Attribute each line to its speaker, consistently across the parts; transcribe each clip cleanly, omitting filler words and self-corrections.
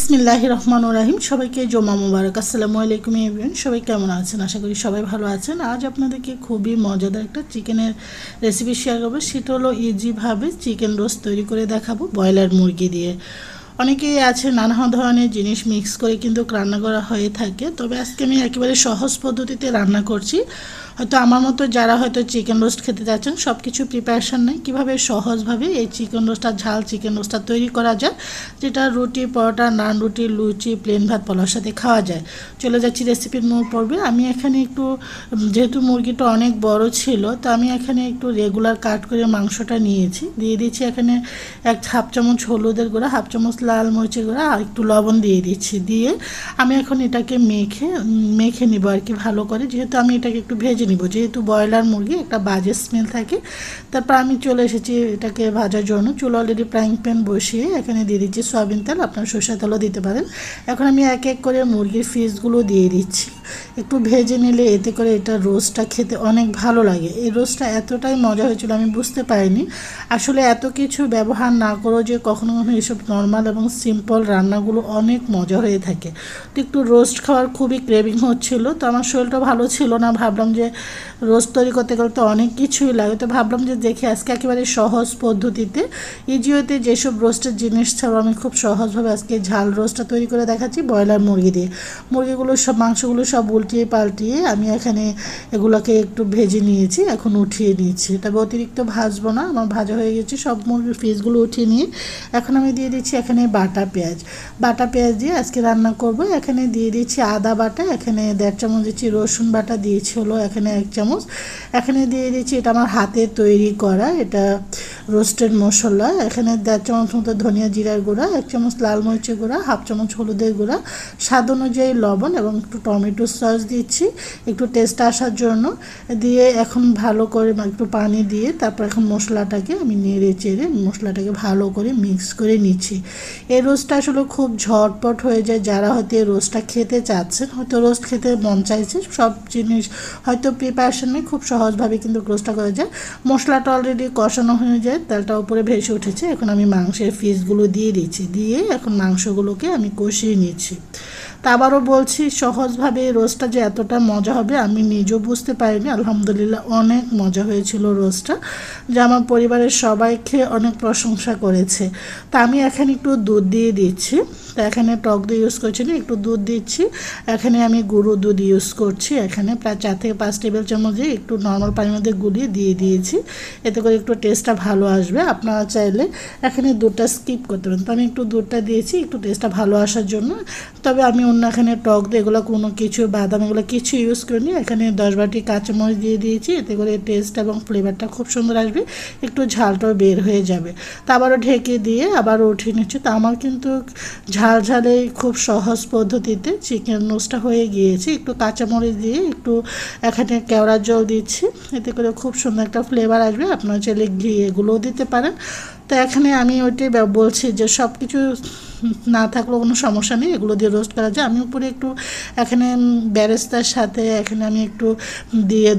Speaker 1: বিসমিল্লাহির রহমানির রহিম। সবাইকে জুমা মুবারক। আসসালামু আলাইকুম এভরিওয়ান। সবাই কেমন আছেন? আশা করি সবাই ভালো আছেন। আজ আপনাদেরকে খুবই মজাদার একটা চিকেনের রেসিপি শেয়ার করবো। সেটা হলো ইজিভাবে চিকেন রোস্ট তৈরি করে দেখাবো ব্রয়লার মুরগি দিয়ে। অনেকেই আছে নানা ধরনের জিনিস মিক্স করে কিন্তু রান্না করা হয়ে থাকে, তবে আজকে আমি একেবারে সহজ পদ্ধতিতে রান্না করছি। হয়তো আমার মতো যারা হয়তো চিকেন রোস্ট খেতে যাচ্ছেন, সব কিছু প্রিপারেশান নেই, কীভাবে সহজভাবে এই চিকেন রোস্টটা ঝাল চিকেন রোস্টটা তৈরি করা যায়, যেটা রুটি পরোটা নান রুটি লুচি প্লেন ভাত পোলাওর সাথে খাওয়া যায়। চলে যাচ্ছি রেসিপির মূল পর্বে। আমি এখানে একটু, যেহেতু মুরগিটা অনেক বড় ছিল, তো আমি এখানে একটু রেগুলার কাট করে মাংসটা নিয়েছি। দিয়ে দিচ্ছি এখানে হাফ চামচ হলুদের গুঁড়া, হাফ চামচ লাল মরিচের গুঁড়া আর একটু লবণ দিয়ে দিচ্ছি। দিয়ে আমি এখন এটাকে মেখে নিব আর কি ভালো করে, যেহেতু আমি এটাকে একটু ভেজে নিব, যেহেতু ব্রয়লার মুরগি একটা বাজে স্মেল থাকে। তারপর আমি চলে এসেছি এটাকে ভাজার জন্য। চুলো অলরেডি ফ্রাইং প্যান বসিয়ে এখানে দিয়ে দিচ্ছি সয়াবিন তেল, আপনার সরষের তেলও দিতে পারেন। এখন আমি এক এক করে মুরগির পিসগুলো দিয়ে দিচ্ছি। একটু ভেজে নিলে এতে করে এটা রোস্টটা খেতে অনেক ভালো লাগে। এই রোস্টটা এতটাই মজা হয়েছিল, আমি বুঝতে পারিনি আসলে এত কিছু ব্যবহার না করেও যে কখনো কখনো এইসব নর্মাল এবং সিম্পল রান্নাগুলো অনেক মজা হয়ে থাকে। তো একটু রোস্ট খাওয়ার খুবই ক্রেভিং হচ্ছিল, তো আমার শরীরটা ভালো ছিল না, ভাবলাম যে রোস্ট তৈরি করতে গেলে তো অনেক কিছুই লাগে, তো ভাবলাম যে দেখি আজকে একেবারে সহজ পদ্ধতিতে ইজিওতে যেসব রোস্টের জিনিস ছাড়াও আমি খুব সহজভাবে আজকে ঝাল রোস্টটা তৈরি করে দেখাচ্ছি ব্রয়লার মুরগি দিয়ে। মুরগিগুলো সব মাংসগুলো সব উল্টিয়ে পাল্টিয়ে আমি এখানে এগুলোকে একটু ভেজে নিয়েছি, এখন উঠিয়ে নিয়েছি। তবে অতিরিক্ত ভাজবো না, আমার ভাজা হয়ে গেছে। সব মুরগির পিসগুলো উঠিয়ে নিয়ে এখন আমি দিয়ে দিচ্ছি এখানে বাটা পেঁয়াজ দিয়ে আজকে রান্না করব। এখানে দিয়ে দিচ্ছি আদা বাটা, এখানে 1.5 চামচ দিচ্ছি রসুন বাটা, দিয়েছি হলো এখানে 1 চামচ। এখানে দিয়ে দিচ্ছি এটা আমার হাতে তৈরি করা এটা রোস্টেড মশলা, এখানে 1.5 চামচ মতো ধনিয়া জিরার গুঁড়া, 1 চামচ লাল মরিচের গুঁড়া, হাফ চামচ হলুদের গুঁড়া, স্বাদ অনুযায়ী লবণ এবং একটু টমেটো সস দিচ্ছি একটু টেস্ট আসার জন্য। দিয়ে এখন ভালো করে একটু পানি দিয়ে তারপর এখন মশলাটাকে আমি নেড়ে চেড়ে মশলাটাকে ভালো করে মিক্স করে নিচ্ছি। এই রোস্টটা আসলে খুব ঝটপট হয়ে যায়। যারা হয়তো এই রোস্টটা খেতে চাচ্ছেন, হয়তো রোস্ট খেতে মন চাইছে, সব জিনিস হয়তো প্রিপারেশন নেই, খুব সহজভাবে কিন্তু রোস্টটা করা যায়। মশলাটা অলরেডি কষানো হয়ে যায়, তেলটা উপরে ভেসে উঠেছে। এখন আমি মাংসের পিসগুলো দিয়ে দিচ্ছি, দিয়ে এখন মাংসগুলোকে আমি কষিয়ে নিচ্ছি। তা আবারও বলছি, সহজভাবে রোস্টটা যে এতটা মজা হবে আমি নিজেও বুঝতে পারিনি। আলহামদুলিল্লাহ অনেক মজা হয়েছিল রোস্টটা, যা আমার পরিবারের সবাই খেয়ে অনেক প্রশংসা করেছে। তা আমি এখানে একটু দুধ দিয়ে দিচ্ছি, তা এখানে টক দই ইউজ করছি না, একটু দুধ দিচ্ছি। এখানে আমি গুঁড়ো দুধ ইউজ করছি, এখানে প্রায় 4 থেকে 5 টেবিল চামচ দিয়ে একটু নর্মাল পানির মধ্যে গুলিয়ে দিয়ে দিয়েছি, এতে করে একটু টেস্টটা ভালো আসবে। আপনারা চাইলে এখানে দুধটা স্কিপ করতে পারেন, তো আমি একটু দুধটা দিয়েছি একটু টেস্টটা ভালো আসার জন্য। তবে আমি অন্য এখানে টক দই এগুলো কোনো কিছু বাদাম এগুলো কিছু ইউজ করিনি। এখানে 10 বাটি কাঁচামরিচ দিয়ে দিয়েছি, এতে করে টেস্ট এবং ফ্লেভারটা খুব সুন্দর আসবে, একটু ঝালটাও বের হয়ে যাবে। তা আবারও ঢেকে দিয়ে আবারও উঠিয়ে নিচ্ছি। তা আমার কিন্তু ঝালে খুব সহজ পদ্ধতিতে চিকেন রোস্টটা হয়ে গিয়েছে। একটু কাঁচামরিচ দিয়ে একটু এখানে কেওড়ার জল দিচ্ছি, এতে করে খুব সুন্দর একটা ফ্লেভার আসবে। আপনারা চাইলে ঘি এগুলোও দিতে পারেন। তো এখানে আমি ওইটাই বলছি যে সব কিছু না থাকলেও কোনো সমস্যা নেই, এগুলো দিয়ে রোস্ট করা যায়। আমি উপরে একটু এখানে বেরেস্তার সাথে এখানে আমি একটু দিয়ে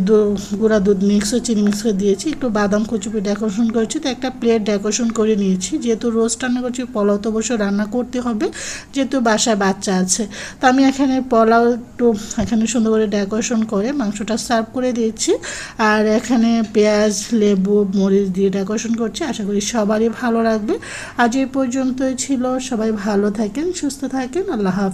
Speaker 1: গুঁড়া দুধ মিক্স ও চিনি মিক্স করে দিয়েছি, একটু বাদাম কুচুপি ডেকোরেশন করেছি। তো একটা প্লেট ডেকোরেশন করে নিয়েছি, যেহেতু রোস্ট রান্না করছি পোলাও তো অবশ্যই রান্না করতে হবে, যেহেতু বাসায় বাচ্চা আছে। তো আমি এখানে পোলাও একটু এখানে সুন্দর করে ডেকোরেশন করে মাংসটা সার্ভ করে দিয়েছি। আর এখানে পেঁয়াজ লেবু মরিচ দিয়ে ডেকোরেশন করছি, আশা করি সবারই ভালো লাগবে। আজ এই পর্যন্তই ছিল, সবাই ভালো থাকেন সুস্থ থাকেন, আল্লাহ হাফেজ।